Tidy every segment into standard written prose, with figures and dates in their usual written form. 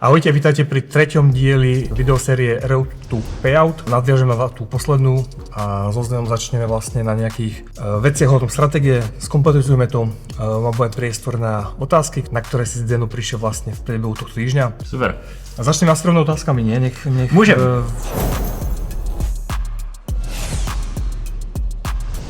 Ahojte, vítajte pri treťom dieli videosérie Road to Payout. Nadviažeme na tú poslednú a so Zdenom začneme vlastne na nejakých veciach o tom stratégie, skompletizujeme to, mám bude priestor na otázky, na ktoré si Zdeno prišiel vlastne v priebehu tohto týždňa. Super. A začneme s rovnou otázkami, nie? Môžem.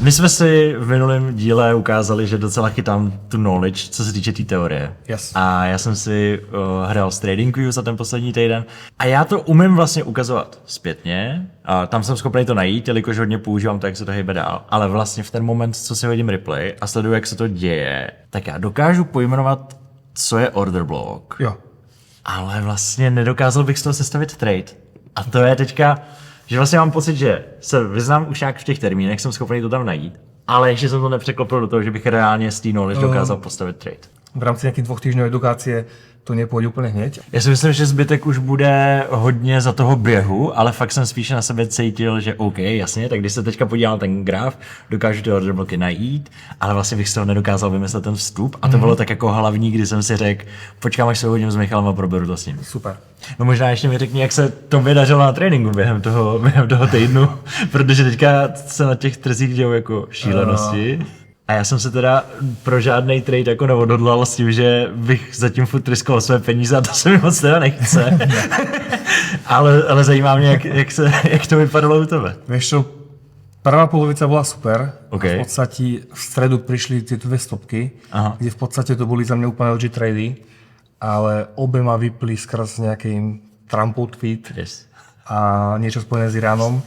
My jsme si v minulém díle ukázali, že docela chytám tu knowledge, co se týče té teorie. Yes. A já jsem si hrál s TradingView za ten poslední týden a já to umím vlastně ukazovat zpětně. A tam jsem schopný to najít, jelikož hodně používám to, jak se to hejbe dál. Ale vlastně v ten moment, co si hodím replay a sleduju, jak se to děje, tak já dokážu pojmenovat, co je order block. Jo. Ale vlastně nedokázal bych z toho sestavit trade. A to je teďka... Že vlastně mám pocit, že se vyznám už nějak v těch termínech, jsem schopný to tam najít, ale ještě jsem to nepřeklopil do toho, že bych reálně z té knowledge dokázal postavit trade. V rámci nejakých 2 týždňov edukácie to nepôjde úplne hneď. Já si myslím, že zbytek už bude hodně za toho běhu, ale fakt jsem spíše na sebe cítil, že OK, jasně, tak když se teďka podívám na ten graf, dokážu ty order bloky najít, ale vlastně bych z toho nedokázal vymyslet ten vstup a to bylo tak jako hlavní, kdy jsem si řekl, počkám, až se hodím s Michalem a proberu to s ním. Super. No možná ještě mi řekni, jak se to vydařilo na tréninku během toho týdnu, protože teďka se na těch trzích dějou jako šílenosti. A já jsem se teda pro žádný trade jako neodhodlal s tím, že bych zatím furt riskoval své peníze a to se mi moc teda nechce. ale zajímá mě, jak to vypadalo u tebe. Vieš čo, prvá polovica bola super. Okay. V podstate v stredu prišli tie 2 stopky, Aha. kde v podstate to boli za mňa úplne legit trady, ale obe ma vypli skrz nejaký Trumpov tweet a niečo spojené s Iránom.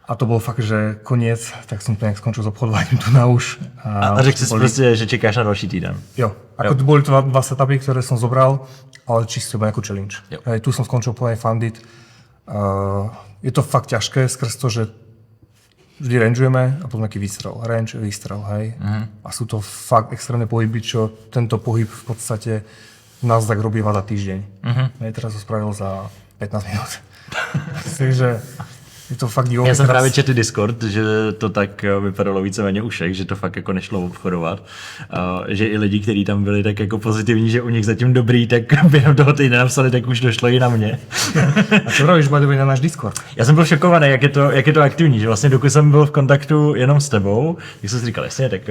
A to bolo fakt, že koniec, tak som to nejak skončil s obchodovaním tu na už. A řekl si prostě, že čekáš na další týden. Jo, ako boli to 2 setupy, ktoré som zobral, ale čisto iba nejakú challenge. Hej, tu som skončil plne funded. Je to fakt ťažké skrz to, že vždy rangeujeme a potom nejaký výstrel. Range, výstrel, hej. A sú to fakt extrémne pohyby, čo tento pohyb v podstate nás tak robí za týždeň. Hej, teraz to spravil za 15 minút. Takže je to fakt divoký. Já jsem právě četl Discord, že to tak vypadalo víceméně u všech, že to fakt jako nešlo obchodovat. Že i lidi, kteří tam byli tak jako pozitivní, že u nich zatím dobrý, tak během toho týdne napsali, tak už došlo i na mě. A co rovíš, by na náš Discord? Já jsem byl šokovaný, jak je to aktivní, že vlastně dokud jsem byl v kontaktu jenom s tebou, tak jsem si říkal, jasně, tak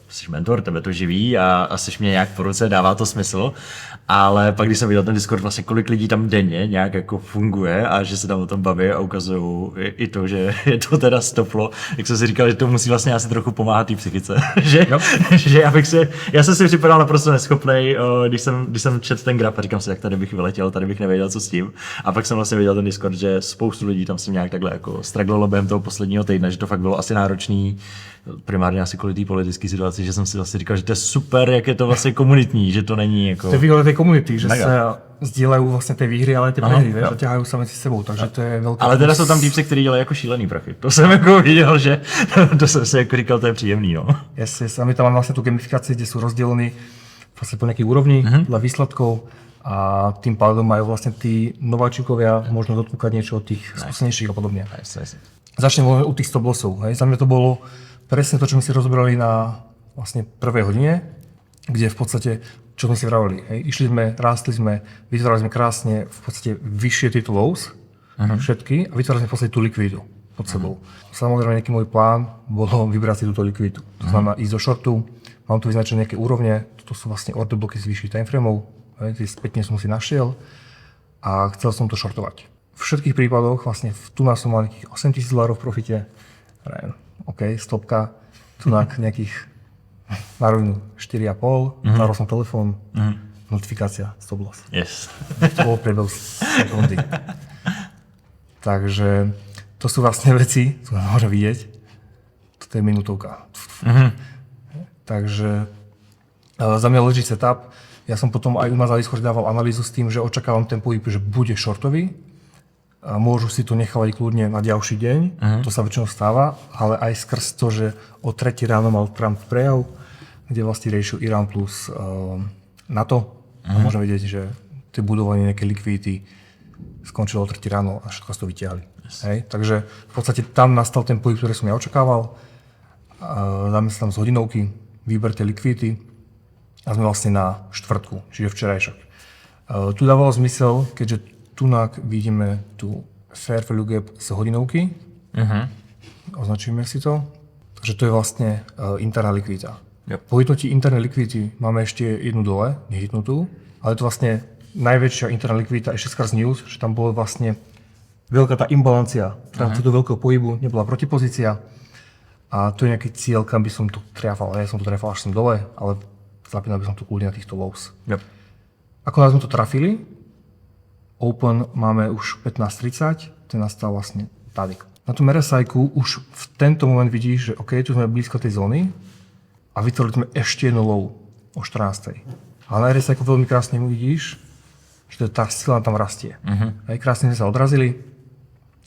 jsi mentor, tebe to živí a jsi mě nějak po ruce, dává to smysl. Ale pak, když jsem viděl ten Discord, vlastně kolik lidí tam denně nějak jako funguje a že se tam o tom baví a ukazují i to, že je to teda stoplo, jak jsem si říkal, že to musí vlastně asi trochu pomáhat té psychice. že já jsem si připadal naprosto neschopnej, když jsem četl ten graf a říkám si, jak tady bych vyletěl, tady bych nevěděl, co s tím. A pak jsem vlastně viděl ten Discord, že spoustu lidí tam se nějak takhle jako straglilo během toho posledního týdne, že to fakt bylo asi náročný, primárně asi kvůli té politické situaci, že jsem si vlastně říkal, že to je super, jak je to vlastně komunitní, že to není jako... To je výhoda tej komunity, že sa sdieľajú vlastne tie výhry, ale aj tie prehry, vieš, a ťahajú sa medzi sebou, takže to je veľká... Ale teda jsou tam týpci, kteří dělají jako šílený prachy. To jsem jako viděl, že to jsem si jako říkal, to je příjemný, no. Yes, a my tam máme vlastne tú gamifikáciu, kde sú rozdelení vlastne po nejakých úrovni podľa výsledkov a tým pádom majú vlastne tí nováčikovia možno dotkúkať niečo od tých skúsenejších a podobne. Začnem u tých stop lossov, hej. Za mňa to bolo presne to, čo my si rozobrali na vlastne prvej hodine, kde v podstate, čo sme si vravali, hej, išli sme, rástli sme, vytvárali sme krásne v podstate vyššie tieto lows, všetky, a vytvárali sme v podstate tú likviditu pod sebou. Samozrejme, nejaký môj plán bolo vybrať si túto likviditu. To znamená ísť do shortu, mám tu vyznačené nejaké úrovne, toto sú vlastne order bloky z vyšších timeframeov, tie spätne som si našiel a chcel som to shortovať. V všetkých prípadoch vlastne tu nás som mal nejakých $8,000 v profite, OK, stopka, tu nejakých na rovinu 4,5, dal som telefón, notifikácia, stop loss. Yes. To bol priebehu sekundy. Takže to sú vlastne veci, tu môžem vidieť, toto je minútovka. Takže za mňa legit setup. Ja som potom aj u nás na Discord dával analýzu s tým, že očakávam ten pohyb, že bude shortový. A môžu si to nechávať kľudne na ďalší deň, to sa väčšinou stáva, ale aj skrz to, že o 3 ráno mal Trump prejav, kde vlastne riešil Irán plus NATO. A môžeme vidieť, že tie budovanie nejaké likvidity skončilo o 3 ráno a všetko to vytiahli. Hej? Takže v podstate tam nastal ten pohyb, ktorý som ja očakával. Dáme sa tam z hodinovky, výber tej likvidity a sme vlastne na štvrtku, čiže včerajšok. Tu dávalo zmysel, keďže tunak vidíme tu fair value gap z hodinovky. Označíme si to. Takže to je vlastne interná likvidita. Po hitnutí internej likvidity máme ešte jednu dole, nehytnutú, ale to vlastne najväčšia interná likvidita ešte skrz news, že tam bola vlastne veľká tá imbalancia. V rámci do veľkého pohybu nebola protipozícia. A to je nejaký cieľ, kam by som to triafal. Ja som to triafal až sem dole, ale zapínal by som to kľudne na týchto lows. Ako nás sme to trafili, Open máme už 15.30, ten nastal vlastne tady. Na tom RSI-ku už v tento moment vidíš, že OK, tu sme blízko tej zóny a vytvorili sme ešte jedno low o 14. Ale na RSI-ku veľmi krásne vidíš, že tá sila tam rastie. Aj krásne sme sa odrazili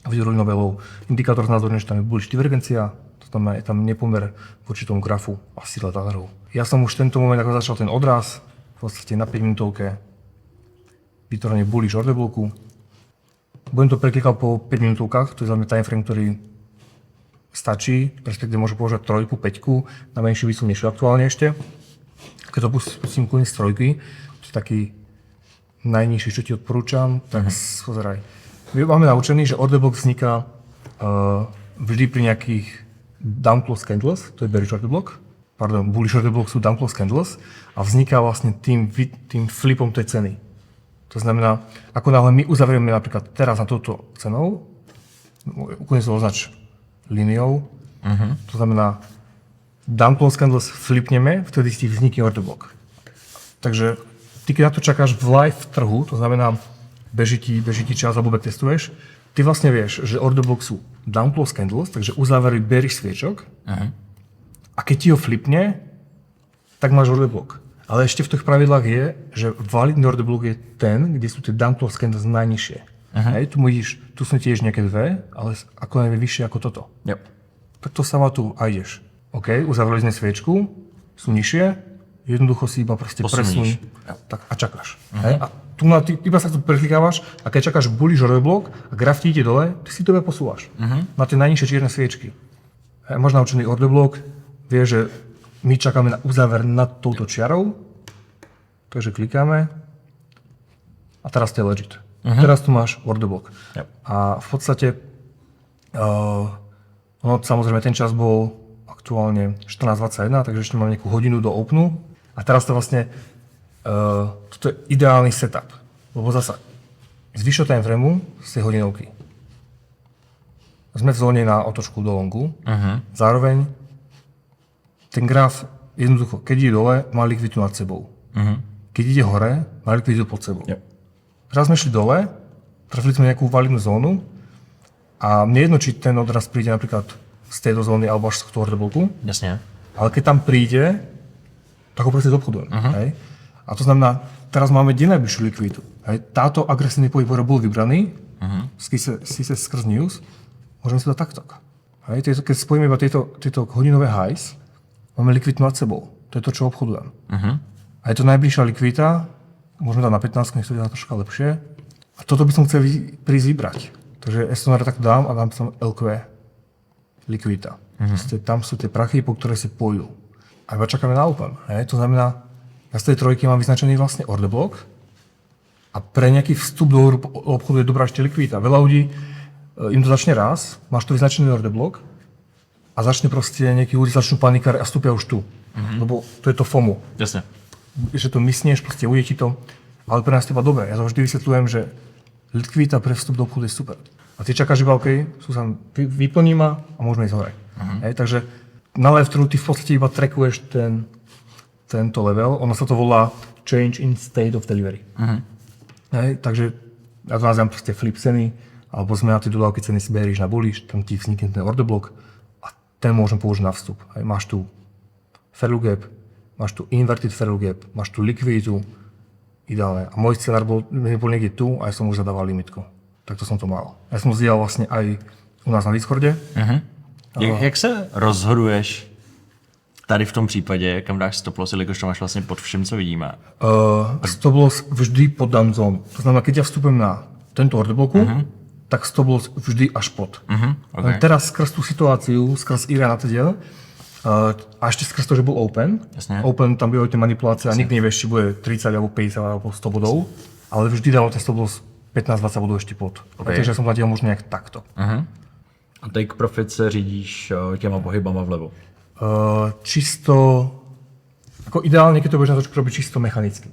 a vytvorili nové low. Indikátor znázorňuje, že tam je bullish divergencia, to znamená, je tam nepomer voči tomu grafu a sile trhu. Ja som už v tento moment, ako začal ten odraz, v podstate na 5 minútovke, vytvorenie bullish order bloku. Budem to preklikať po 5 minútovkách, to je za mňa timeframe, ktorý stačí, respektíve môžem používať 3, 5 na menšiu výslednejšiu aktuálne ešte. Keď to pustím kľudne z 3, to je taký najnižší, čo ti odporúčam, tak pozeraj. Máme naučený, že order block vzniká vždy pri nejakých down close candles, to je bearish order block, bullish order block sú down close candles a vzniká vlastne tým flipom tej ceny. To znamená, ako náhle my uzavrieme napríklad teraz na touto cenou, úplne sa označ líniou, to znamená, down close candles flipneme, vtedy si vznikne order block. Takže ty keď na to čakáš v live trhu, to znamená, beží ti čas alebo backtestuješ, ty vlastne vieš, že order block sú down close candles, takže uzavreli bearish sviečok a keď ti ho flipne, tak máš order block. Ale ešte v tých pravidlách je, že validný order block je ten, kde sú tie down close candles najnižšie. Hej, tu vidíš, tu sú tiež nejaké dve, ale ako najmä vyššie ako toto. Tak to sama tu aj ideš. OK, uzavreli sme sviečku, sú nižšie, jednoducho si iba proste presunú tak, a čakáš. Hej, a tu iba sa tu preklikávaš a keď čakáš bullish order block a graf ti ide dole, ty si to iba posúvaš na tie najnižšie čierne sviečky. Hej, máš naučený order block, vie, že my čakáme na uzáver nad touto čiarou, takže klikáme a teraz to je legit. Teraz tu máš order block. A v podstate, samozrejme ten čas bol aktuálne 14.21, takže ešte mám nejakú hodinu do openu a teraz to vlastne, toto je ideálny setup, lebo zasa z vyššieho timeframeu z tej hodinovky sme v zóne na otočku do longu, zároveň ten graf jednoducho, keď ide dole, má likviditu nad sebou. Keď ide hore, má likviditu pod sebou. Teraz sme šli dole, trafili sme nejakú validnú zónu a mne jedno, či ten odraz príde napríklad z tejto zóny alebo až z toho order bloku. Jasne. Ale keď tam príde, tak ho proste obchodujem. Hej? A to znamená, teraz máme kde najbližšiu likviditu. Hej? Táto agresívny pohyb bol vybraný, síce skrz news, môžeme si dať takto. Hej? Keď spojíme iba tieto hodinové highs, máme likviditu nad sebou. To je to, čo obchodujem. A je to najbližšia likvidita, môžeme dať na 15, nech to je troška lepšie. A toto by som chcel prísť vybrať. Takže SNR takto dám a dám tam LQ likvidita. Tam sú tie prachy, po ktoré si pôjdu. A iba čakáme na open. To znamená, ja z tej trojky mám vyznačený vlastne order block a pre nejaký vstup do obchodu je dobrá ešte likvidita. Veľa ľudí im to začne raz, máš tu vyznačený order block a začne proste nejakí ľudí začnú panikári a vstúpia už tu. Lebo to je to FOMO. Jasne. Že to mysneš, proste ujde ti to, ale pre nás to iba dobre. Ja to vždy vysvetľujem, že likvidita pre vstup do obchodu je super. A ty čakáš iba, OK, vyplní ma a môžeme ísť hore. Takže na live trhu ty v podstate iba trackuješ tento level, ono sa to volá change in state of delivery. Takže ja to nazývam proste flip ceny, alebo zmena tej dodávky ceny si beríš na bullish, tam ti vznikne ten order block a ten môžem použiť na vstup. Máš tu fair value gap, máš tu inverted fair value gap, máš tu likviditu, ideálne. A môj scenár bol niekde tu a ja som už zadával limitku. Tak to som to mal. Ja som zdieľal vlastne aj u nás na Discorde. Jak se rozhoduješ tady v tom případě, kam dáš stop loss, jelikož to máš vlastně pod všem, co vidíme? Stop loss vždy pod down zone. To znamená, keď ja vstúpim na tento order bloku, tak stop loss vždy až pod. Okay. Teraz skrz tú situáciu, skrz Irán a teda, a ešte skrz to, že bol open. Jasne. Open, tam bývajú tie manipulácie a nikdy nevieš, či bude 30 alebo 50 alebo 100 bodov. ale vždy dalo ten stop loss 15-20 bodů ešte pod. Okay. Takže som to dělal možná nějak takto. A take profit se řídíš těma pohybama vlevo? Čisto, ako ideálne, keď to budeš na točku robiť čisto mechanicky.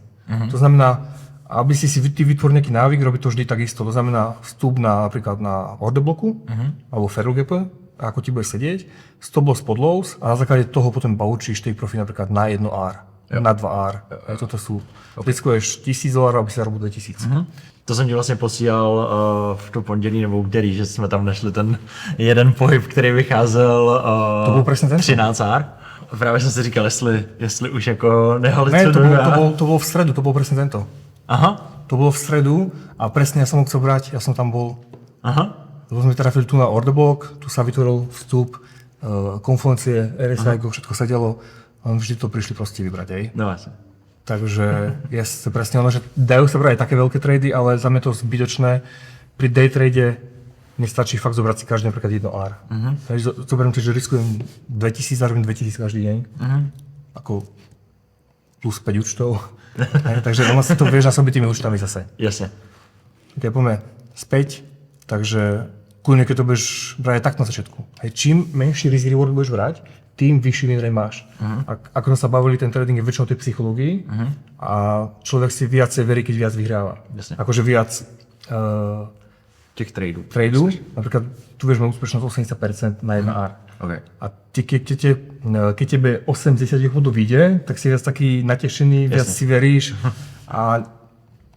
To znamená, aby si vytvoril nejaký návyk, robiť to vždy takisto. To znamená vstup napríklad na order bloku alebo fair gap, ako ti bude sedieť, stop loss pod lows a na základe toho potom baučíš take profit napríklad na 1R, na 2R. Toto sú, riskuješ $1000, aby si zarobil 2000. To jsem ti vlastně posílal v to pondělí nebo úterý, že jsme tam našli ten jeden pohyb, který vycházel to byl přesně ten 13R. Právě jsem si říkal, jestli už jako nehalucinuju. Ne, to bylo v středu, to byl přesně tento. Aha. To bylo v středu a přesně já jsem ho chcel brať, já jsem tam bol. Aha. To jsme trafili tu na order block, tu sa vytvoril vstup, konfluencie, RSI, všetko sedelo, a vždy to prišli prostě vybrať, hej. No vlastně. Takže je presne ono, že dajú sa brať aj také veľké trady, ale za mňa to zbytočné. Pri day trade mne stačí fakt zobrať si každý napríklad 1R. Takže zoberiem si, že riskujem 2000, zarobím 2000 každý deň. Ako plus 5 účtov. Takže ono si to vieš násobiť tými účtami zase. Jasne. Ok, poďme späť. Takže kľudne, keď to budeš brať aj tak na začiatku. Čím menší risk reward budeš brať, tým vyšší win rate máš. Ako sme sa bavili, ten trading je väčšinou tej psychológii a človek si viacej verí, keď viac vyhráva. Jasne. Akože viac těch tradeů. Napríklad tu vieš mať úspešnosť 80% na 1R. Okay. A keď tebe 80 bodov vyjde, tak si viac taký natešený, viac si veríš a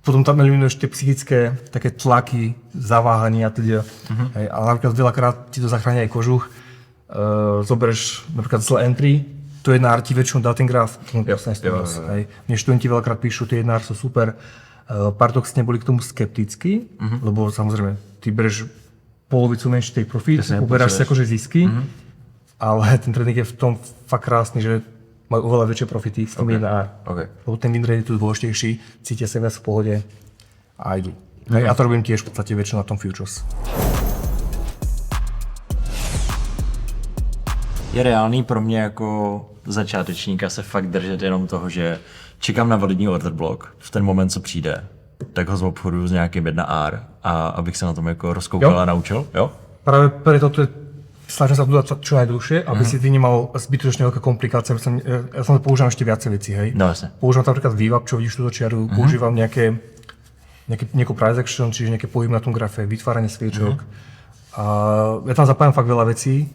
potom tam eliminuješ tie psychické také tlaky, zaváhania a teda. A napríklad veľakrát ti to zachráni aj kožuch. Zobereš napríklad zlé entry, to 1R ti väčšinou dá ten graf, Mne študenti veľakrát píšu, tie 1R sú super. Paradoxne boli k tomu skeptickí, lebo samozrejme, ty bereš polovicu menší take profit, uberáš si akože zisky, ale ten trading je v tom fakt krásny, že majú oveľa väčšie profity s tým 1R. Lebo ten win rate je tu dôležitejší, cítia sa viac v pohode a idú. A to robím tiež v podstate väčšinou na tom futures. Je reálný pro mě jako začátečníka se fakt držet jenom toho, že čekám na validní order block v ten moment, co přijde, tak ho zobchoduju s nějakým 1R a abych se na tom jako rozkoukal a naučil, jo? Práve preto to je, snažím sa to dať čo najdlhšie, aby si ty nemal zbytočne veľké komplikácie. Ja som používam ešte viacej vecí, hej. No jasne. Používam napríklad VWAP, čo vidíš túto čiaru, používam nejakú price action, čiže nejaké pohyb na tom grafe, vytváranie sviečok. A ja tam zapájam fakt veľa vecí.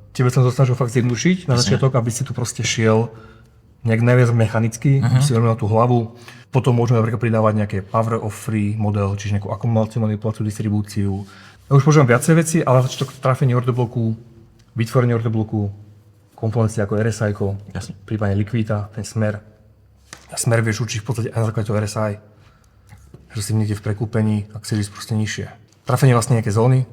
Tebe som to snažil fakt zjednodušiť na začiatok, aby si tu proste šiel nejak najviac mechanicky, si veľmi na tú hlavu. Potom môžeme napríklad pridávať nejaké power of free model, čiže nejakú akumuláciu, manipuláciu, distribúciu. Ja už používam viacej veci, ale na začiatok trafenie order bloku, vytvorenie order bloku, komponencie ako RSI, prípadne likvidita, ten smer. A smer vieš určiť v podstate aj na základe toho RSI, že si niekde v prekúpení, ak si ísť proste nižšie. Trafenie vlastne nejaké zóny.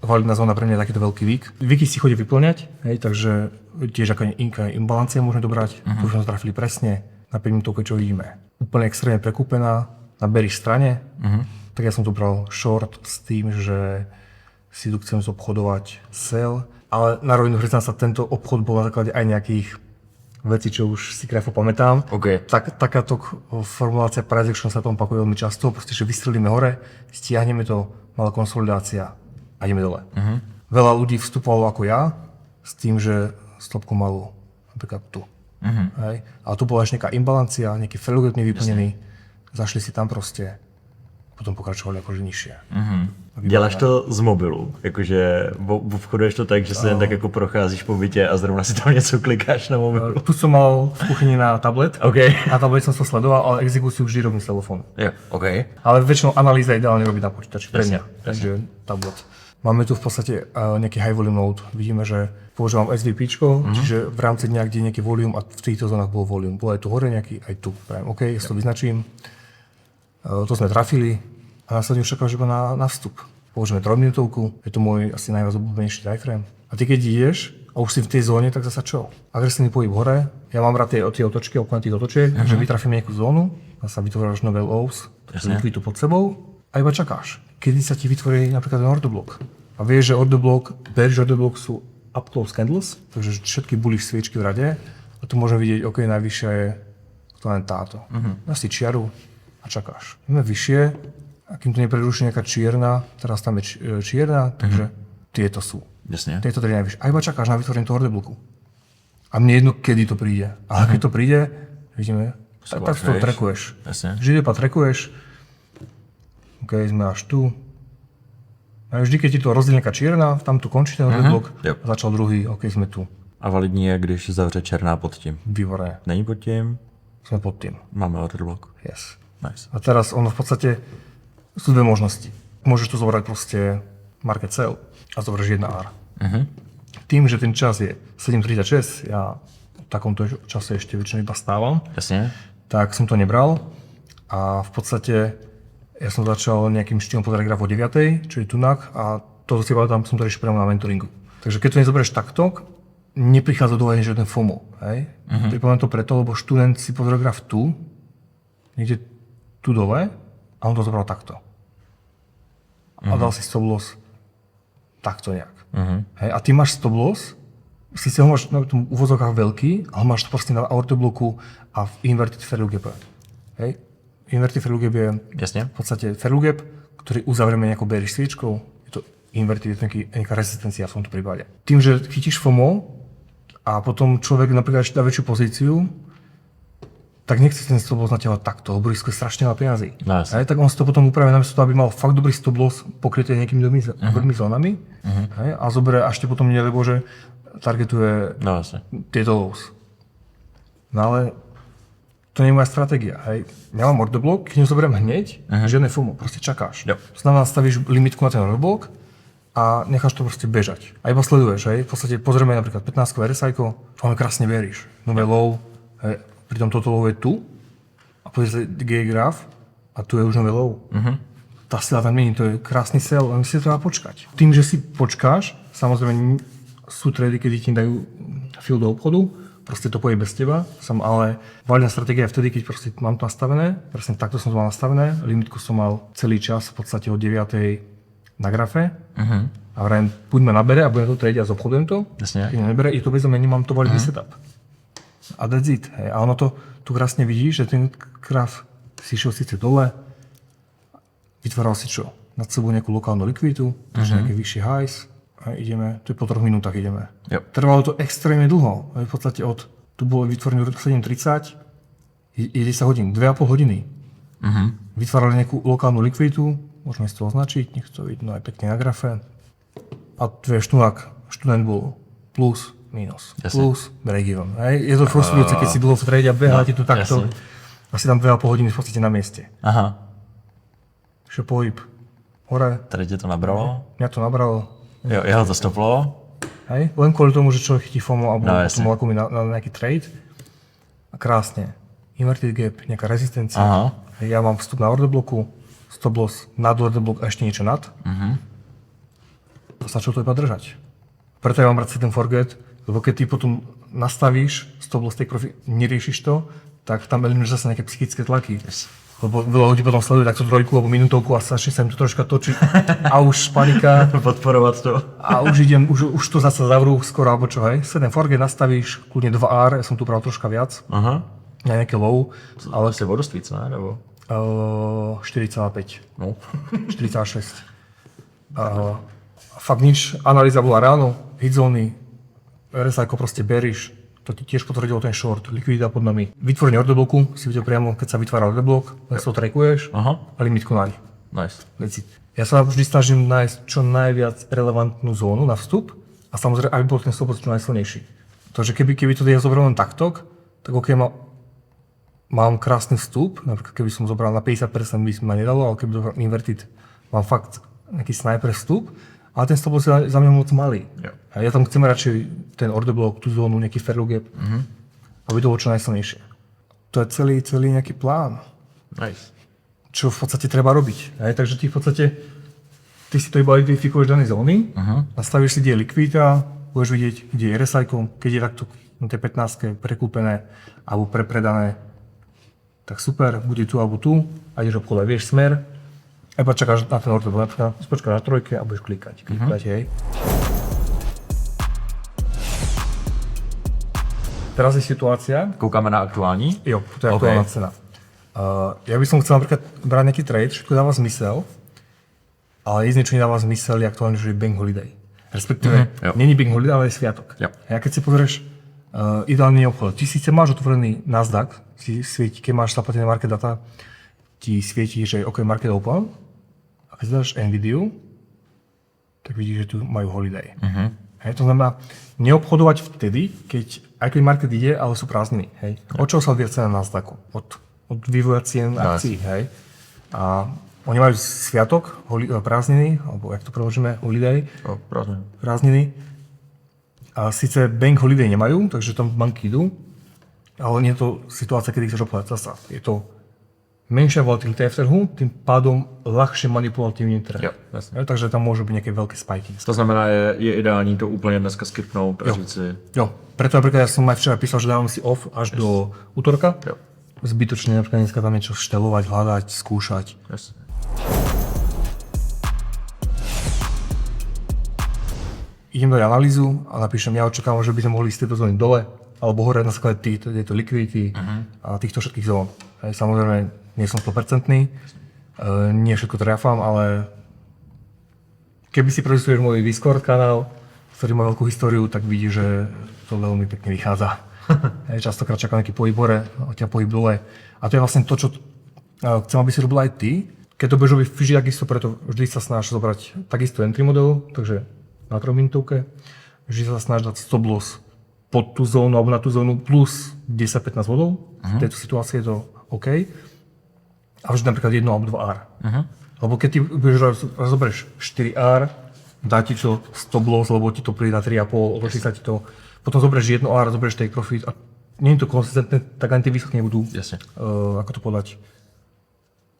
Validná zóna pre mňa je takýto veľký vík. Víky si chodí vyplňať, hej, takže tiež aká imbalancie môžeme dobrať. Tu už sme trafili presne na 5 minútovke, čo vidíme. Úplne extrémne prekúpená na bearish strane. Tak ja som tu bral short s tým, že si tu chcem zobchodovať sell. Ale na rovinu priznám sa, tento obchod bol na základe aj nejakých vecí, čo už si krátko pamätám. Takáto formulácia price action sa tam opakuje veľmi často. Proste, že vystrelíme hore, stiahneme to, malá konsolidácia a ideme dole. Veľa ľudí vstupovalo ako ja, s tým, že stopku malú, napríklad tu. Hej. Ale tu bola ešte nejaká imbalancia, nejaký fair gap nevyplnený, zašli si tam proste, potom pokračovali akože nižšie. Děláš to z mobilu, jakože obchoduješ to tak, že se jen tak jako procházíš po bytě a zrovna si tam něco klikáš na mobilu? Tu som mal v kuchyni na tablet, na tablet som to sledoval, ale exekúciu vždy robím z telefónu. Ale väčšinou analýza je ideálne robiť na počítači pre mňa, takže tablet. Máme tu v podstate nejaký high volume node. Vidíme, že používam SVPčko, čiže v rámci dňa, kde je nejaký volume a v týchto zónach bol volume. Bol aj tu hore nejaký, aj tu. Pravím, OK, ja to vyznačím. To sme trafili a následne už čakám, že na vstup. Použijeme 3-minútovku, je to môj asi najviac obľúbenejší timeframe. A ty keď ideš a už si v tej zóne, tak zasa čo? Agresívny pohyb hore. Ja mám rád tie otočky, okolo tých otočiek, že vytrafíme nejakú zónu, zasa vytvoríš nové lows, likviditu pod sebou a iba čakáš. Kedy sa ti vytvorí napríklad ten order block. A vieš, že order block, bearish order block sú up close candles, takže všetky bullish sviečky v rade. A tu môžeme vidieť, OK, najvyššia je to len táto. Dá si čiaru, a čakáš. Ideme vyššie, a kým to nepreruší nejaká čierna, teraz tam je čierna, takže tieto sú. Jasne. Tieto tri najvyššie. A iba čakáš na vytvorenie toho ordebloku. A mne jedno, kedy to príde. A keď to príde, vidíme, tak to trackuješ. Vždy iba trackuješ. OK, sme až tu. A vždy, keď ti to rozdiel nejaká čierna, tam tu končí ten orderblok, začal druhý, OK, sme tu. A validní je, když zavře černá pod tím. Výborné. Není pod tím? Sme pod tým. Máme orderblok. Yes. Nice. A teraz ono v podstate sú dve možnosti. Môžeš to zobrať proste market cell a zoberieš 1R. Tým, že ten čas je 7.36, ja v takomto čase ešte väčšinou iba stávam, Jasne. tak som to nebral a v podstate ja som začal nejakým štýlom pozerať graf o 9, čo je tunak a to si tam som to riešil priamo na mentoringu. Takže keď to nezoberieš takto, neprichádza do úvahy žiaden FOMO. Hej? Pripomínam to preto, lebo študent si pozrie graf tu, niekde tu dole a on to zobral takto. A dal si stop loss takto nejak. Hej? A ty máš stop loss, síce ho máš na tom uvozovkách veľký, ale máš to proste na orderbloku a v inverted fair gap. Hej? Inverted fair gap je v podstate fair gap, ktorý uzavrieme nejakou bearish sviečkou. Je to inverted, je to nejaká rezistencia v tomto prípade. Tým, že chytíš FOMO a potom človek napríklad dá väčšiu pozíciu, tak nechce ten stop loss natiaľať takto, lebo riskuje strašne veľa peniazí. Tak on si to potom upraví namiesto toho, aby mal fakt dobrý stop loss pokryté nejakými dobrými zónami a zoberie až potom nedebo, že targetuje tieto lows. No ale to nie je moja stratégia. Hej. Ja mám order block, keď ho zoberiem hneď, žiadne FOMO, proste čakáš. Znamená, nastavíš limitku na ten order block a necháš to proste bežať. A iba sleduješ, hej. V podstate pozrieme napríklad 15-kové RSI-ko, čo máme krásne bearish. Nové low, hej. Pritom toto low je tu a pozrieš sa G graf a tu je už nové low. Tá sila tam není, to je krásny sell, len si to treba počkať. Tým, že si počkáš, samozrejme sú trady, kedy ti dajú fill do obchodu, proste to poje bez teba, ale validná stratégia je vtedy, keď proste mám to nastavené, presne takto som to mal nastavené, limitku som mal celý čas v podstate od 9. na grafe a vrajem, buďme na bere a budem to tradiť a zobchodujem to, keď nebere, je to bez mňa, nemám to validný setup. A that's it. Hej. A ono to tu krásne vidíš, že ten graf si išiel síce dole, vytváral si čo? Nad sebou nejakú lokálnu likviditu, takže nejaké vyššie highs a ideme, to je po 3 minútach ideme. Trvalo to extrémne dlho, v podstate tu bolo vytvorené 7.30, je 10 hodín, 2,5 hodiny. Vytvárali nejakú lokálnu likviditu, môžeme si to označiť, nech to vidno aj pekne na grafe. A vieš, študent bol plus, minus, plus, break-even. Je to frustrujúce, keď si dlho v trade a behá ti tu takto. Asi tam 2,5 hodiny v podstate na mieste. Že pohyb hore. Trade to nabralo? Mňa to nabralo. Jo, jeho to stoplo. Hej, len kvôli tomu, že človek chytí FOMO alebo potom lakumi na nejaký trade. A krásne. Inverted gap, nejaká rezistencia. Ja mám vstup na order bloku, stop loss nad order block a ešte niečo nad. A stačilo to iba držať. Preto ja mám rád set and forget, lebo keď ty potom nastavíš stop loss take profit, neriešiš to, tak tam eliminuješ zase nejaké psychické tlaky. Lebo veľa ľudí potom sleduje takto trojku alebo minútovku a začne sa im to troška točiť a už panika. Podporovať to. A už to zase zavrú skoro alebo čo, hej. Set and forget nastavíš, kľudne 2R, ja som tu bral troška viac. Na nejaké low. Ale ste vodu stvíc, ne? Nebo? 4,5. No. 4,6. Fakt nič, analýza bola ráno, hitzóny, RSI-ko proste bearish, to ti tiež potvrdilo ten short, likvidita pod nami. Vytvorenie order bloku si videl priamo, keď sa vytvára order blok, len sa to trackuješ a limitku naň. Nice. Ja sa vždy snažím nájsť čo najviac relevantnú zónu na vstup a samozrejme, aby bol ten stop loss čo najsilnejší. Takže keby to ja zobral len takto, tak ok, mám krásny vstup, napríklad keby som zobral na 50% by sa ma nedalo, ale keby zobral inverted, mám fakt nejaký sniper vstup, ale ten stop loss je za mňa moc malý. A ja tam chcem radšej ten order block, tú zónu, nejaký fair gap, aby to bolo čo najsilnejšie. To je celý nejaký plán. Nice. Čo v podstate treba robiť. Takže ty v podstate si to iba identifikuješ dané zóny, nastavíš si, kde je likvidita, budeš vidieť, kde je RSI-ko, keď je takto na tej 15 prekúpené alebo prepredané, tak super, bude tu alebo tu a ideš obchodovať, vieš smer, a iba čakáš na ten order, počkáš na trojke a budeš klikať, hej. Teraz je situácia. Koukáme na aktuální? Jo, to je aktuálna cena. Ja by som chcel napríklad brať nejaký trade, všetko dáva zmysel, ale jediné, čo nedáva zmysel, je aktuálne, že je bank holiday. Respektíve, není bank holiday, ale je sviatok. Jo. A keď si pozrieš ideálny obchod, ty síce máš otvorený Nasdaq, si svieti, keď máš zaplatené market data, ti svieti, že OK, market open, a keď dáš Nvidiu, tak vidíš, že tu majú holiday. Hej, to znamená, neobchodovať vtedy, aj keď market ide, ale sú prázdniny. Hej. Od čoho sa odvíja cena Nasdaqu? Od vývoja cien akcií. Hej. A oni majú sviatok, prázdniny, alebo jak to preložíme, holiday, prázdniny. A síce bank holiday nemajú, takže tam banky idú, ale nie je to situácia, kedy chceš obchodovať zasa. Je to menšia volatilita v trhu, tým pádom ľahšie manipulatívny trh. Jo, takže tam môžu byť nejaké veľké spajky. To znamená, je ideální to úplně dneska skipnout a říct si... Jo, preto napríklad ja som aj včera písal, že dávam si off až do útorka. Jo. Zbytočne napríklad dneska tam niečo štelovať, hľadať, skúšať. Yes. Idem dať analýzu a napíšem, ja očakávam, že by sme mohli ísť tieto zóny dole, alebo hore na základe tejto liquidity a týchto všetkých zón. Samozrejme, nie som 100%, nie všetko trafám, ale keby si prelistuješ môj Discord kanál, ktorý má veľkú históriu, tak vidíš, že to veľmi pekne vychádza. Častokrát čakám nejaký pohyb hore, odtiaľ pohyb dole. A to je vlastne to, čo chcem, aby si robil aj ty. Keď to budeš robiť vždy takisto, preto vždy sa snažíš zobrať takisto entry model, takže na 3 minútovke. Vždy sa snažíš dať stop loss pod tú zónu alebo na tú zónu plus 10-15 bodov. V tejto situácii je to OK. A vždy napríklad 1 alebo 2 R. Lebo keď ty zoberieš 4 R, dá ti to stop loss, lebo ti to príde na 3,5, otočí sa ti to. Potom zoberieš 1 R, zoberieš take profit a nie je to konzistentné, tak ani tie výsledky nebudú, ako to povedať,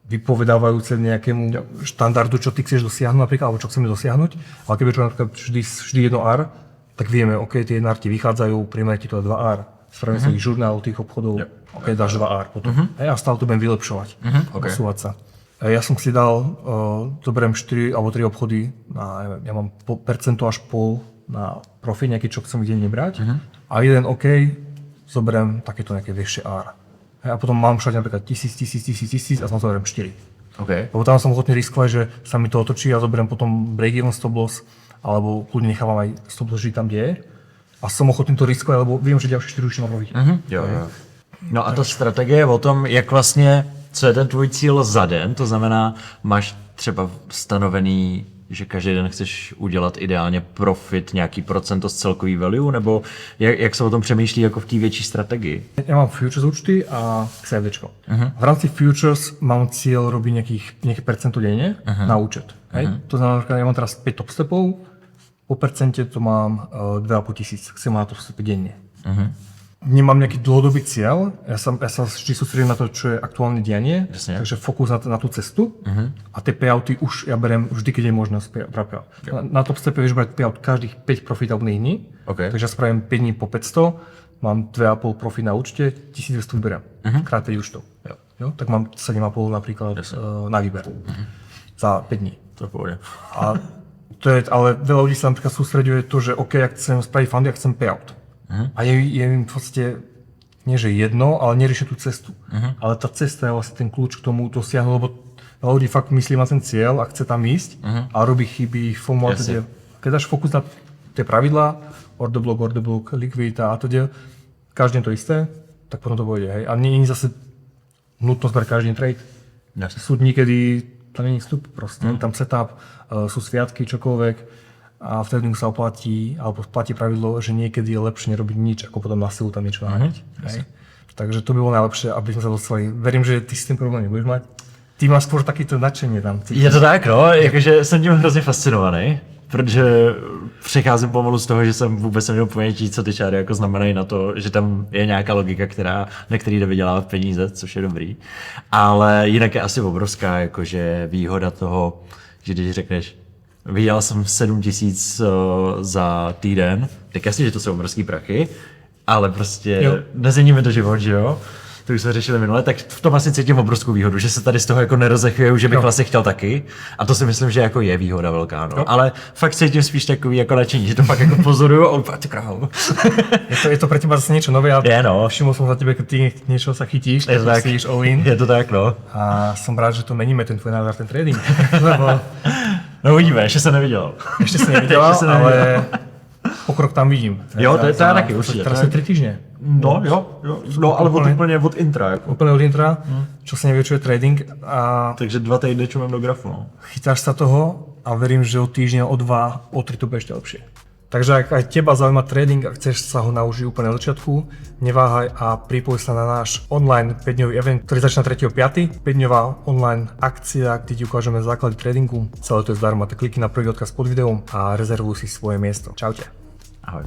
vypovedávajúce nejakému štandardu, čo ty chceš dosiahnuť napríklad, alebo čo chceme dosiahnuť. Ale keď budeš napríklad vždy 1 R, tak vieme, OK, tie 1 R ti vychádzajú, príjme ti to 2 R. Spravíme si žurnál tých obchodov, OK, dáš 2 R potom. A stále to budem vylepšovať, posúvať sa. Ja som si dal, zoberiem 4 alebo 3 obchody, ja mám percento až pol na profit, nejaký, čo chcem vidieť nebrať. A jeden OK, zoberiem takéto nejaké vyššie R. A potom mám všade napríklad 1000 a som zoberiem 4. Okay. Lebo tam som ochotný riskovať, že sa mi to otočí a zoberiem potom break-even stop loss, alebo kľudne nechávam aj stop loss žiť tam, kde je. A som ochotný to riskovať, lebo vím, že ďalšie 4 už mám robiť. Jo. No a ta strategie je o tom, jak vlastně, co je ten tvůj cíl za den, to znamená, máš třeba stanovený, že každý den chceš udělat ideálně profit, nějaký procento z celkový value, nebo jak se o tom přemýšlí jako v té větší strategii? Ja mám futures účty a CFDčko. V rámci futures mám cieľ robiť nejaké percento denne na účet. To znamená, že ja mám teraz 5 top stepov, po percente to mám 2500, chcem na to vstúpiť denne. Nemám nejaký dlhodobý cieľ, ja sa vždy sústredím na to, čo je aktuálne dianie, takže fokus na tú cestu a tie payouty už ja beriem vždy, keď je možné payout. Na top stepe vieš brať payout každých 5 profitabilných dní, takže ja spravím 5 dní po 500, mám 2,5 profit na účte, 1200 vyberiem, krát 5 účtov. Jo? Tak mám 7,5 napríklad na výber za 5 dní. To je a to je, ale veľa ľudí sa napríklad sústreďuje to, že OK, ja chcem spraviť fundy, ja chcem payout. A je im v podstate, nie že jedno, ale neriešia tú cestu. Ale tá cesta je vlastne ten kľúč k tomu dosiahnuť, lebo veľa ľudí fakt myslí na ten cieľ a chce tam ísť a robí chyby, FOMO a teda. Keď dáš fokus na tie pravidlá, order block, likvidita a teda, každý to isté, tak potom to pôjde. Hej. A nie je zase nutnosť brať každý trade. Sú dní, kedy tam nie je vstup proste. Tam setup, sú sviatky, čokoľvek. A vtedy sa oplatí, alebo platí pravidlo, že niekedy je lepšie nerobiť nič, ako potom na silu tam niečo naháňať. Takže to by bolo najlepšie, aby sme sa dostali. Verím, že ty s tým problém nebudeš mať. Ty máš skôr takýto nadšenie tam. Je to tak, no, jakože jsem tím hrozně fascinovaný, protože přecházím pomalu z toho, že jsem vůbec neměl ponětí, co ty čáry jako znamenají na to, že tam je nějaká logika, na který jde vydělávat peníze, což je dobrý. Ale jinak je asi obrovská jakože výhoda toho, že když řekneš, vydělal jsem 7 000 za týden, tak jasně, že to jsou obrovský prachy, ale prostě nezmění mi to život, že jo? to už jsme řešili minule, tak v tom asi cítím obrovskou výhodu, že se tady z toho jako nerozechvěju, že bych vlastně chtěl taky. A to si myslím, že jako je výhoda velká, no. Ale fakt cítím spíš takový jako nadšení, že to fakt jako pozoruju a úplně ty krávo. Je to pre teba zase niečo nové a je, no. všimol som za tebe, keď ty niečo sa chytíš, tak si ideš all in. Je to tak, no. A som rád, že to meníme, ten tvoj názor, ten trading. Lebo... No uvidíme, ještě jsem neviděl. Ještě si neviděl, ale pokrok tam vidím. Jo, to je taky určitě. Teraz je 3 týždne. No, jo. No, ale úplně od intra. Jako. Úplne od intra, čo sa nevie, čo je trading. A takže 2 týdny čumím do grafu, no. Chytáš sa toho a verím, že od týždňa, o 2, o 3 to bude ešte lepšie. Takže ak aj teba zaujíma trading a chceš sa ho naučiť úplne od začiatku, neváhaj a pripoj sa na náš online 5-dňový event, ktorý začína 3.5. 5-dňová online akcia, kde ti ukážeme základy tradingu. Celé to je zdarma, tak klikni na prvý odkaz pod videom a rezervuj si svoje miesto. Čaute. Ahoj.